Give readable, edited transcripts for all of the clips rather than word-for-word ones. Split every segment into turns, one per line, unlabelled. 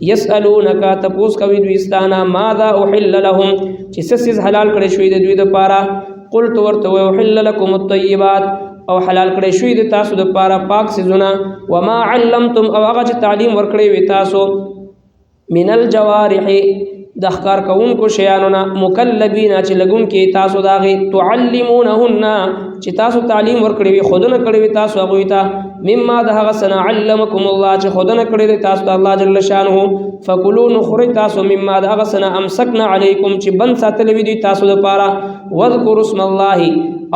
یسألونک تپوس کوي دوی ستانا ماذا احل لهم چې سسیز حلال کړی شوی د دوی دپاره قلت ورته وی احل لکم الطیبات او حلال کړی شوی د تاسو دپاره پاک څیزونه وما علمتم او هغه چې تعلیم ورکړی وي تاسو من الجوارح د ښکار کوونکو شیانو نه مکلبین چې لګونکي تاسو د هغې تعلمونهن چې تاسو تعلیم ورکړی وي ښودنه کړې وي تاسو هغوی ته مما د هغه څه نه علمکم الله چې ښودنه کړې دی تاسو ته الله جل شانه فکلوا نو خورئ تاسو مما د هغه څه نه امسکنا علیکم چې بند ساتلی وي دوی تاسو دپاره واذکروا اسم الله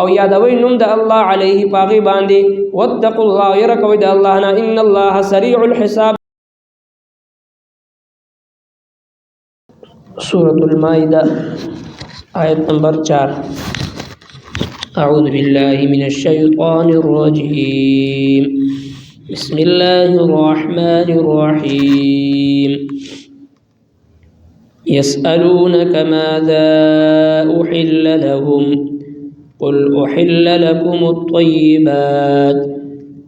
او یادوئ نوم د الله علیه په هغې باندې واتقوا الله یره کوئ د الله نه ان الله سریع الحساب. سورة المائدة آیت نمبر 4. أعوذ بالله من الشيطان الرجيم بسم الله الرحمن الرحيم يسألونك ماذا أحل لهم قل أحل لكم الطيبات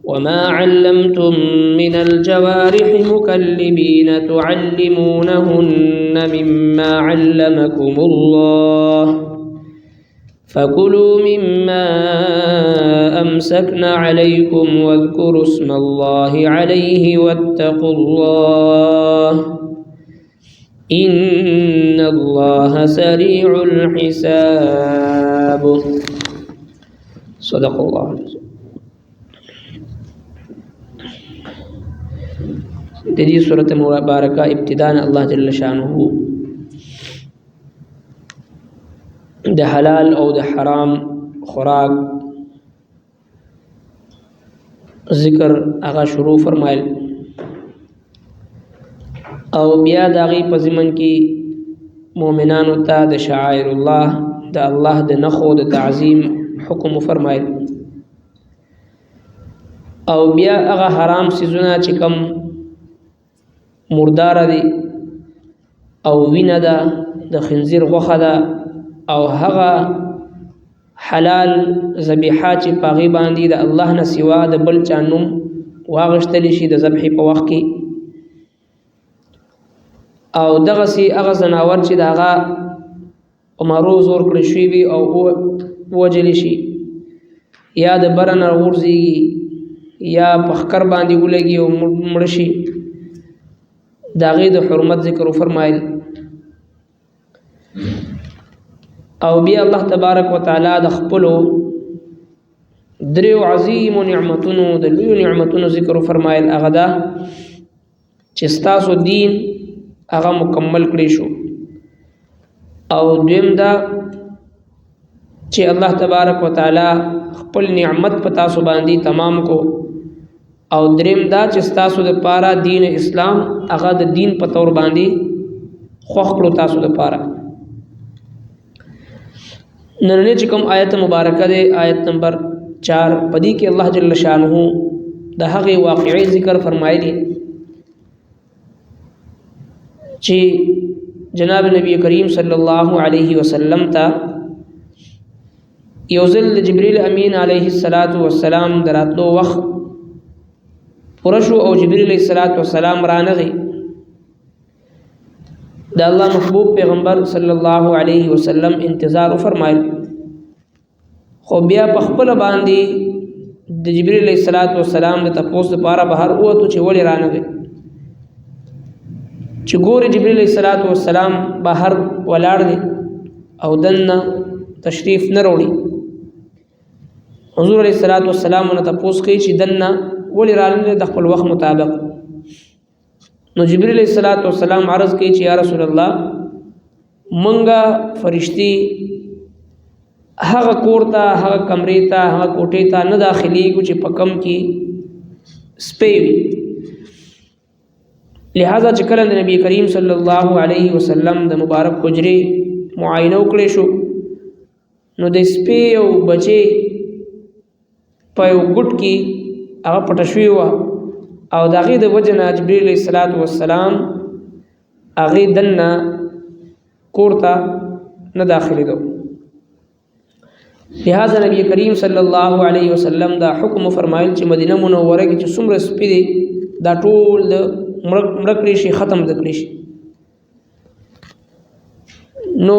وما علمتم من الجوارح مكلبين تعلمونهن مما علمكم الله فكلوا مما أمسكن عليكم واذكروا اسم الله عليه واتقوا الله إن الله سريع الحساب. صدق الله العظيم. دې سورۃ مبارکه ابتداء الله جل شانه د حلال او د حرام خوراک ذکر هغه شروع فرمایل او بیا د هغې په ضمن کې مؤمنانو ته د شعائر الله د الله د نښو د تعظیم حکم فرمایل او بیا هغه حرام څیزونه چې کوم مرداره دي او وینه ده د خنزیر غوښه ده او هغه حلال ذبیحه چې په هغې باندې د الله نه سوا د بل چا نوم واغشتلی شي د ذبحې په وخت کې او دغسې هغه ځناور چې د هغه عمرو زور کړی شوي وي او ووجلی شي یا د بره نه راغورځېږي یا په ښکر باندې ولګي او مړه شي د هغې د حرمت ذکر وفرمایل او بیا الله تبارک وتعالی د خپلو دریو عظیمو نعمتونو د لویو نعمتونو ذکر وفرمایل هغه ده چې ستاسو دین هغه مکمل کړی شو او دویم دا چې الله تبارک وتعالی خپل نعمت په تاسو باندې تمام کو او دریم دا چې ستاسو دپاره دین اسلام هغه د دین په طور باندې خوښ کړو تاسو دپاره. نننی چې کوم آیت مبارکه دی آیت نمبر 4 په دې کې الله جل شانه د هغې واقعي ذکر فرمایلی چې جناب نبی کریم صلی الله علیه وسلم ته یو ځل د جبریل امین علیه السلام د راتلو وخت پوره شو او جبریل علیه السلام رانغی د الله محبوب پیغمبر صلی الله علیه وسلم انتظار فرمایل خو بیا په خپل باندې د جبریل علیه السلام د تپوس لپاره بهر ووتو چې ولې رانغی چې ګوري جبریل علیه السلام بهر ولاړ دی او دننه تشریف نه راوړي حضور علیه السلام نه تپوس کوي چې دننه ولې راغلی د خپل وخت مطابق نو جبریل علیه السلام عرض کوي چې یا رسول الله منګه فرشتي هغه کور ته هغه کمرې ته هغه کوټې ته نه داخلېږو چې په کم کې سپی وي لہذا چې کله د نبی کریم صلی الله علیه وسلم د مبارک حجرې معاینه وکړې شو نو د سپی او بچې په یو ګوټ کې هغه پټه شوې وه او د هغې د وجه نه جبریل علیه السلام هغې دننه کور ته نه داخلېدو لہذا نبی کریم صلی الله علیه وسلم دا حکم فرمایل چې مدینه منوره کې چې څومره سپي دي دا ټول د مړه کړی شي ختم کړی شي. نو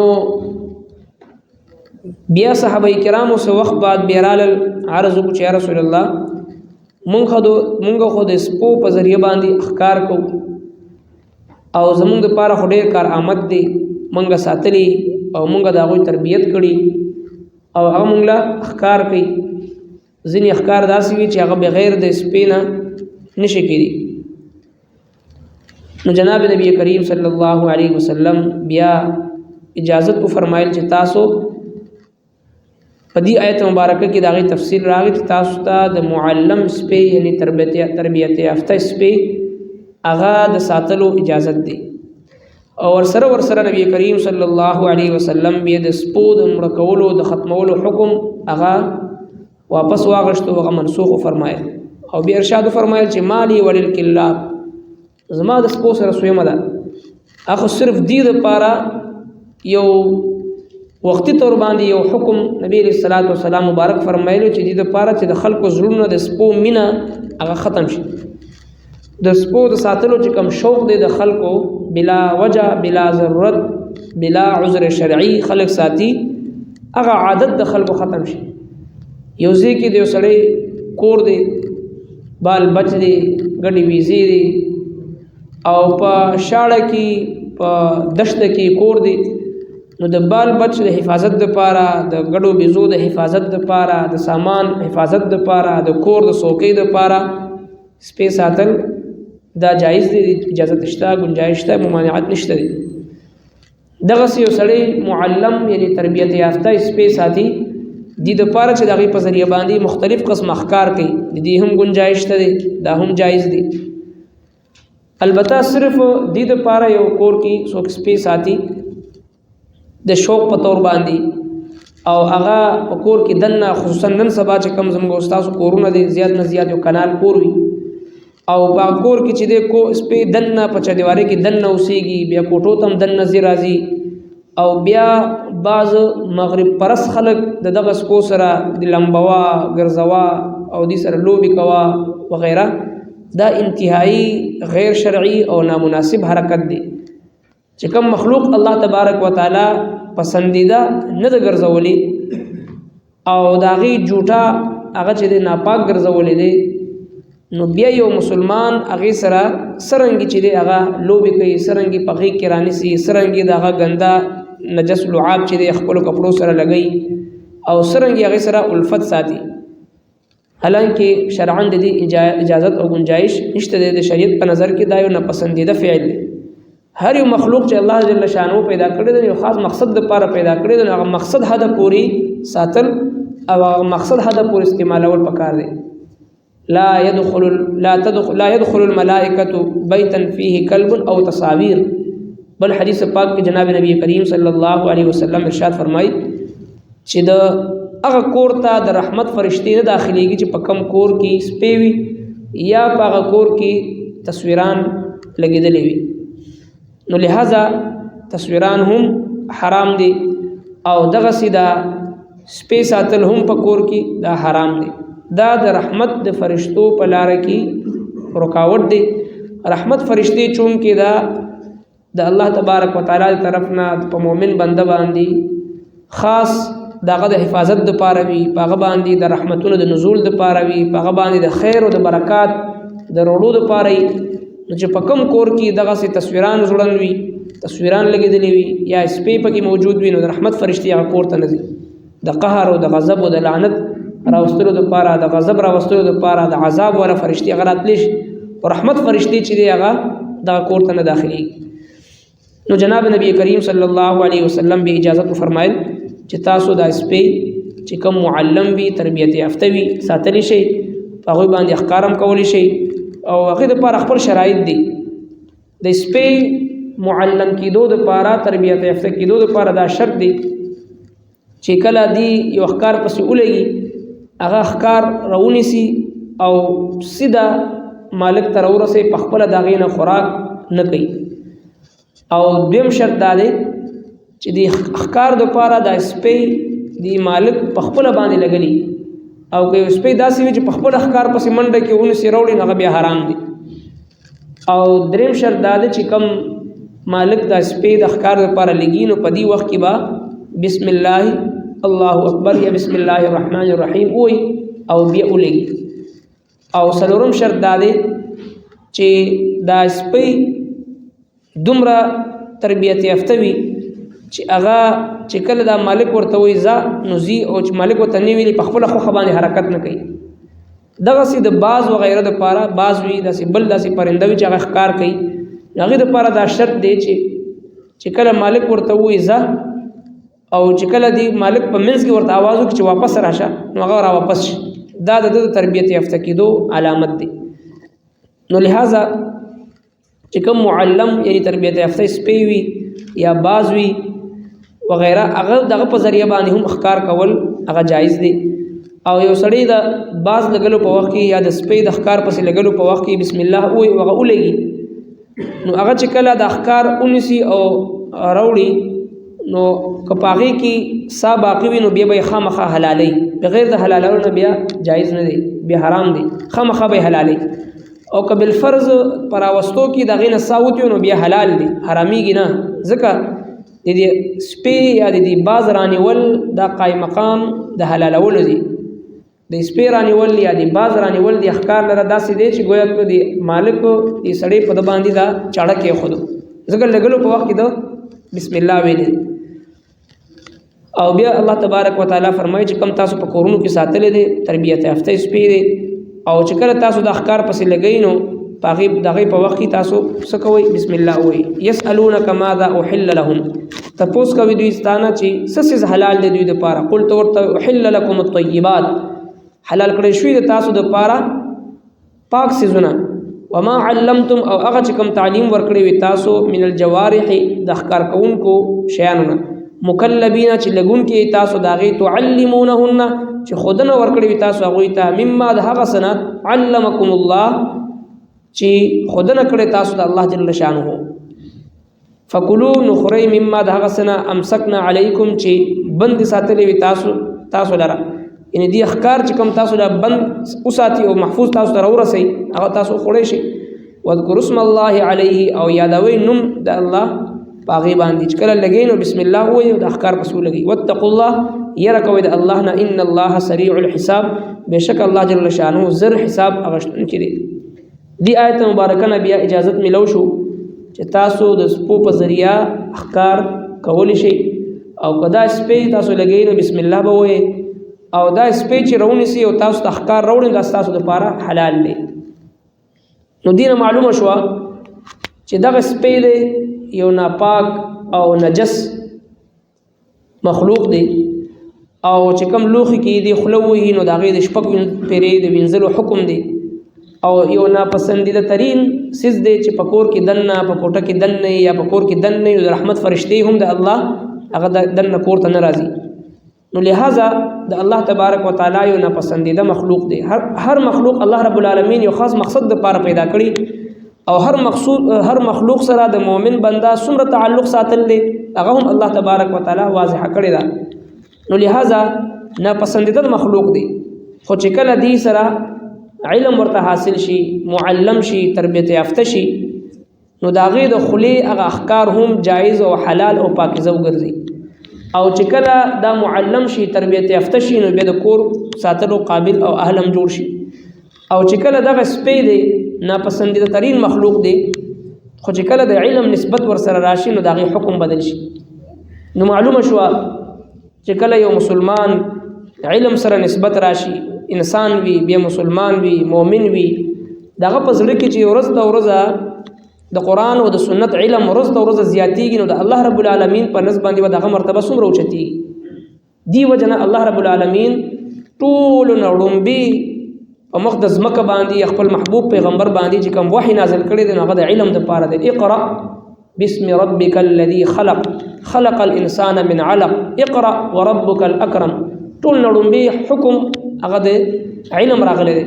بیا صحابه کرامو سه وخت بعد بیا رالل عرض وکړو چې یا رسول الله مونږ خو د سپو په ذریعه باندې ښکار کو او زمونږ دپاره خو ډېر کار آمد دی مونږ ساتلی او مونږ د هغوی تربیت کړي او هغه مونږ له ښکار کوي. ځینې ښکار داسې وي چې هغه بغیر د سپي نه نشي کېدی. نو جناب نبی کریم صلی الله علیه وسلم بیا اجازت کو فرمایل چې تاسو په دې آیت مبارکه کې د هغې تفصیل راغی چې تاسو ته د معلم سپی یعنی تربیت یافته سپی هغه د ساتلو اجازت دی. او ورسره نبی کریم صلی الله علیه وسلم بیا د سپو د مړه کولو د ختمولو حکم هغه واپس واغشتو، هغه منسوخ فرمایل او بیا ارشاد فرمایل چې مالی وللکلاب، زما د سپو سره سویمه ده، هغه صرف دې دپاره یو وختي طور باندې یو حکم نبی علیہ الصلوۃ والسلام مبارک فرمایلو چې دې دپاره چې د خلکو زړونه د سپو مینه هغه ختم شي. د سپو د ساتلو چې کوم شوق دی د خلکو بلا وجه بلا ضرورت بلا عذر شرعي خلک ساتي، هغه عادت د خلکو ختم شي. یو ځای کې د یو سړی کور دی، بال بچ دی، ګډې ویزې دی او په شاړه کې په دشته کې کور دی، نو د بال بچ د حفاظت دپاره، د ګډو بیزو د حفاظت دپاره، د سامان حفاظت دپاره، د کور د څوکۍ دپاره سپی ساتل دا جایز دی، اجازت شته، گنجایش شته، ممانعت نشته دی. دغسې یو سړی معلم یعنی تربیت یافته سپی ساتي دې دپاره چې د هغې په ذریعه باندې مختلف قسم ښکار کوي، د دې هم گنجایش شته دی، دا هم جایز دی. البته صرف دې دپاره یو کور کې څوک سپی ساتي د شوق په طور باندې او هغه په کور کې دننه خصوصا نن سبا چې کم زموږ استاسو کورونه دی زیات نه زیات یو کنال کور وي او په کور کې چې د کو سپی دننه په چدیواري کې دننه اوسېږي، بیا کوټو ته هم دننه ځي راځي او بیا بعض مغرب پرس خلک د دغه سپو سره د لمبوا ګرځوا او دې سره لوبې کوا وغیره، دا انتهایی غیر شرعي او نامناسب حرکت دی چې کوم مخلوق الله تبارک وتعالی پسندیده نه ده ګرځولی او د هغې جوټه هغه چې دی ناپاک ګرځولی دی، نو بیا یو مسلمان هغې سره څرنګې چې دی هغه لوبې کوي، څرنګې په غېږ کې رانیسي، څرنګې د هغه ګنده نجس لعاب چې دی خپلو کپړو سره لګوي او څرنګې هغې سره الفت ساتي. حالانکه شرعاً د دې اجازت او گنجایش نشته دی، د شریعت په نظر کې دا یو ناپسندیده فعل دی. هر یو مخلوق چې الله جل شانو پیدا کړی دی یو خاص مقصد دپاره پیدا کړی دی، هغه مقصد حده پورې ساتل او هغه مقصد حده پورې استعمالول پکار دی. لا يدخل الملائکة بیتا فیه کلب او تصاویر. بل حدیث پاک کې جناب نبی کریم صلی الله علیه وسلم ارشاد فرمایي چې د هغه کور ته د رحمت فرشتې نه داخليږي چې په کم کور کې سپی وي یا په هغه کور کې تصویران لګېدلې وي. نو لہذا تصویران هم حرام دي او دغسې دا سپی ساتل هم په کور کې دا حرام دي. دا د رحمت د فرشتو په لاره کې رکاوټ دی. رحمت فرشتې چون کې دا د الله تبارک وتعالی طرف نه په مؤمن بنده باندې خاص دغه د حفاظت دپاره وي، په هغه باندې د رحمتونو د نزول دپاره وي، په هغه باندې د خیر او د برکات د روړو دپاره وي. نو چې په کم کور کې دغسې تصویران ځوړند وي، تصویران لګېدلې وي یا سپی پکې موجود وي، نو د رحمت فرشتې هغه کور ته نه ځي. د قهر او د غضب او د لعنت راوستلو دپاره، د غضب راوستلو دپاره، د عذاب والا فرشتې هغه راتلی شي، او رحمت فرشتې چې دی هغه دغه کور ته نه داخلېږي. نو جناب نبی کریم صلی الله علیه وسلم به اجازت فرمایل چې تاسو دا سپی چې کوم معلم وي، تربیت یافته وي، ساتلی شئ، په هغوی باندې ښکار هم کولی شئ او هغې دپاره خپل شرایط دي. د سپی معلم کېدو دپاره، تربیت یافته کېدو دپاره دا شرط دی چې کله دی یو ښکار پسې ولګي هغه ښکار راونیسي او سیده مالک ته راورسوي، په خپله د هغې نه خوراک نه کوي. او دویم شرط دا دی چې د ښکار دپاره دا سپی د مالک په خپله باندې لګلي او که یو سپی داسې وي چې په خپله ښکار پسې منډه کې ونیسي راوړي، نو هغه بیا حرام دی. او دریم شرط دا دی چې کم مالک دا سپی د ښکار لپاره لګي نو په دې وخت کې به بسم الله الله اکبر یا بسم الله الرحمن الرحیم وایي او بیا ولګي. او څلورم شرط دا دی چې دا سپی دومره تربیت یافته وي چې هغه چې کله دا مالک ورته وایي ځه نو ځي، او چې مالک ورته نه ویلي په خپله خوښه باندې حرکت نه کوي. دغسې د باز وغیره دپاره باز وي داسې بل داسې پرنده وي چې هغه ښکار کوي، هغې دپاره دا شرط دی چې کله مالک ورته وایي ځه او چې کله دی مالک په منځ کې ورته آواز وکړي چې واپس راشه نو هغه را واپس شي. دا د د تربیت یافته کېدو علامت دی. نو لہذا چې کوم معلم یعنی تربیت یافته سپی وي یا باز وي وغیره هغه دغه په ذریعه باندې هم ښکار کول هغه جایز دی. او یو سړی د باز لګلو په وخت کې یا د سپی د ښکار پسې لګلو په وخت کې بسم الله وایي او هغه ولګي نو هغه چې کله د ښکار ونیسي او راوړي نو که په هغې کې سا باقي وي نو بیا به یې خامخا حلالوي، بغیر د حلالولو نه بیا جایز نه دی، بیا حرام دی، خامخا به یې حلالوي. او که بالفرض په راوستو کې د هغې نه سا وتوي نو بیا حلال دی، حرامېږي نه. ځکه د دې سپی یا د دې باز رانیول دا قایم مقام د حلالولو دی. د سپی رانیول یا د باز رانیول د ښکار لره داسې دی چې ګویا د مالک د سړی په ده باندې دا چاړه کېښودو، ځکه لګلو په وخت کې د بسم الله ویلی. او بیا الله تبارک وتعالی فرمایي چې کم تاسو په کورونو کې ساتلی دی تربیت یافته سپی دی، او چې کله تاسو د ښکار پسې لګئ نو په هغې په وخت کې تاسو څه کوئ؟ بسم الله وایي. یسألونک ماذا احل لهم، تپوس کوي دوی ستانه چې څه څیز حلال دی دوی دپاره. قل ته ورته احل لکم الطیبات، حلال کړی شوي د تاسو دپاره پاک څیزونه. وما علمتم، او هغه چې کوم تعلیم ورکړی وي تاسو من الجوارح د ښکار کوونکو شیانو نه، مکلبین چې لګونکي تاسو د هغې تعلمونهن چې ښودنه ورکړی وي تاسو هغوی ته مما د هغه څه نه علمکم الله چې ښودنه کړې تاسو د الله جل شانه. فکلو نو خورئ مما د هغه څه نه امسکنا علیکم چې بند ساتلی وي تاسو لره، یعنې دې ښکار چې کوم تاسو له بند وساتي او محفوظ تاسو ته راورسوي هغه تاسو خوړی شئ. واذکروا اسم الله علیه، او یادوئ نوم د الله په هغې باندې چې کله لګئ نو بسم الله ووایئ او د ښکار پسې ولګئ. واتقوا الله، یره کوئ د الله نه، ان الله سریع الحساب، بېشک الله جل شانه زر حساب اخیستونکی دی. دې آیت مبارکه نه بیا اجازت میلو شو چې تاسو د سپو په ذریعه ښکار کولی شئ، او که دا سپی تاسو لګئ نو بسم الله به ووایئ، او دا سپی چې راونیسي او تاسو ته ښکار راوړي دا ستاسو دپاره حلال دی. نو دې نه معلومه شوه چې دغه سپی دی یو ناپاک او نجس مخلوق دی، او چې کوم لوښي کې دی خوله وهي نو د هغې د شپږ پېرې د وینځلو حکم دی، او یو ناپسندیده ترین څیز دی چې په کور کې دننه په کوټه کې دننه یا په کور کې دننه د رحمت فرشتې هم د الله هغه دننه کور ته نه راځي. نو لہذا د الله تبارک وتعالی یو ناپسندیده مخلوق دی. هر مخلوق الله رب العالمین یو خاص مقصد دپاره پیدا کړي، او هر مخلوق سره د مؤمن بنده څومره تعلق ساتل دی هغه هم الله تبارک وتعالی واضحه کړې ده. نو لہذا ناپسندیده مخلوق دی، خو چې کله دې سره علم ورته حاصل شي، معلم شي، تربیت یافته شي، نو د هغې د خولې هغه ښکار هم جایز او حلال او پاکیزه وګرځي. او چې کله دا معلم شي، تربیت یافته شي، نو بیا د کور ساتلو قابل او اهل هم جوړ شي. او چې کله دغه سپی دی ناپسندیده ترین مخلوق دی، خو چې کله د علم نسبت ورسره راشي نو د هغې حکم بدل شي. نو معلومه شوه چې کله یو مسلمان علم سره نسبت راشي، انسان وي بیا مسلمان وي مؤمن وي، دغه په زړه کې چې ورځ ته ورځه د قرآن او د سنت علم ورځ ته ورځه زیاتېږي نو د الله رب العالمین په نزد باندې به دغه مرتبه څومره اوچتېږي. دې وجه نه الله رب العالمین ټولو نه وړومبي په مخ د ځمکه باندې خپل محبوب پیغمبر باندې چې کوم وحي نازل کړی دی نو هغه د علم دپاره دی. اقرأ باسم ربک الذي خلق خلق الانسان من علق اقرأ وربک الاکرم. ټول نه وړومبي حکم هغه د علم راغلی دی.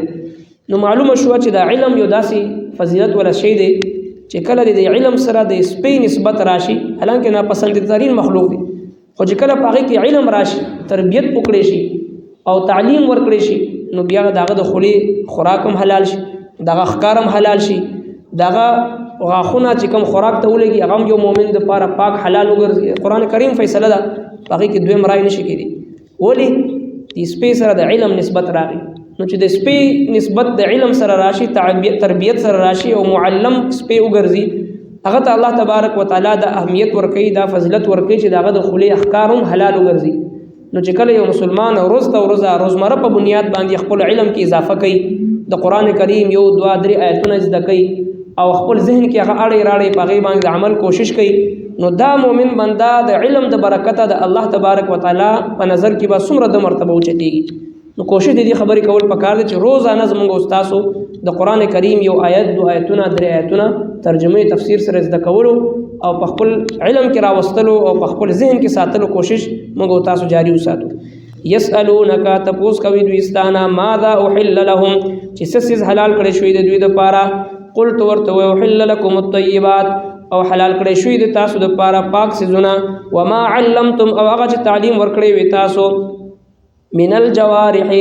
نو معلومه شوه چې دا علم یو داسې فضیلت ولا شی دی چې کله د علم سره د سپی نسبت راشي، حالانکه ناپسندیده ترین مخلوق دی، خو چې کله په هغې کې علم راشي، تربیت وکړی شي او تعلیم ورکړی شي، نو بیا د هغه د خولې خوراک هم حلال شي، دغه ښکار هم حلال شي، دغه غاخونه چې کوم خوراک ته ولګي هغه یو مؤمن د پاره پاک حلال وګرځي قران کریم فیصله ده هغه کې دویم رائے نشي کېدی ولی د سپې سره د علم نسبت راغی نو چې د سپې نسبت د علم سره راشي تربیت سره راشي او معلم سپې وګرځي هغه ته الله تبارک وتعالى د اهمیت ورکړي دا فضیلت ورکړي چې دغه د خلی احکارم حلال وګرځي نو چې کله یو مسلمان ورځ ته ورځ روزمره په بنیاد باندې خپل علم کې اضافه کوي د قران کریم یو دوا درې آیتونه زده کوي او خپل ذهن کې هغه اړې راړې په غي باندې عمل کوشش کوي نو دا مؤمن بنده د علم د برکت د الله تبارک وتعالى په نظر کې به څومره د مرتبه اوچتيږي نو کوشش دې خبرې کول پکار دي چې روزانه زموږ استادو د قران کریم یو آیت دو آیتونه درې آیتونه ترجمه تفسیر سره زده کولو او په خپل علم کې راوستلو او په خپل ذهن کې ساتلو کوشش موږ تاسو جاری وساتو يسألونك تپوس کوي دوی ستانه ماذا احل لهم چې سسیز حلال کړي شوی د دوی د پاره قلت ورته وحل لكم الطيبات او حلال کړي شوی د تاسو د پاره پاک سيزونه وما علمتم او هغه چې تعلیم ورکړي وي تاسو من الجوارح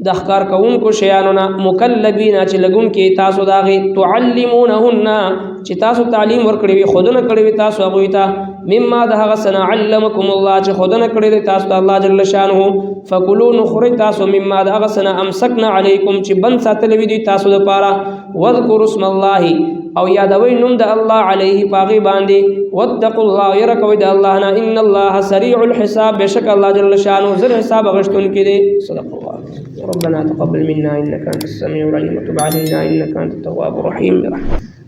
د احکار کوونکو شیانونه مکلبین چې لګون کې تاسو داغه تعلمونهن چې تاسو تعلیم ورکړي وي خودونه کړي وي تاسو هغه ته مما ده هغه سنا علمکم الله چې خودونه کړي وي تاسو الله جل شانه فکلوا نخرج تاسو مما ده هغه سنا امسکنا علیکم چې بند ساتل وي دي تاسو د پاره واذکروا اسم الله او یادوي نوم د الله علیه پاغي باندې واتقوا الله يرکوي د الله نه ان الله سریع الحساب بشک الله جل شانه زر حساب غشتون کې دي صدق الله ربنا تقبل منا انك انت السميع العليم وتب علينا انك انت التواب الرحيم برحمتك